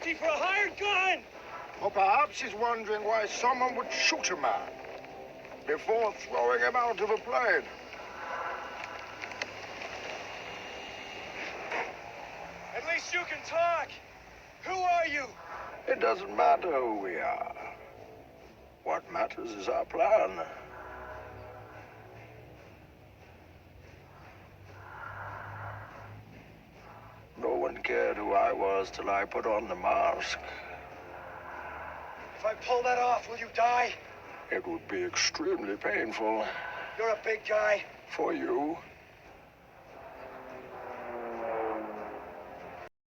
he for a hired gun? Or perhaps he's wondering why someone would shoot a man before throwing him out of a plane. At least you can talk. Who are you? It doesn't matter who we are. What matters is our plan. No one cared who I was till I put on the mask. If I pull that off, will you die? It would be extremely painful. You're a big guy. For you.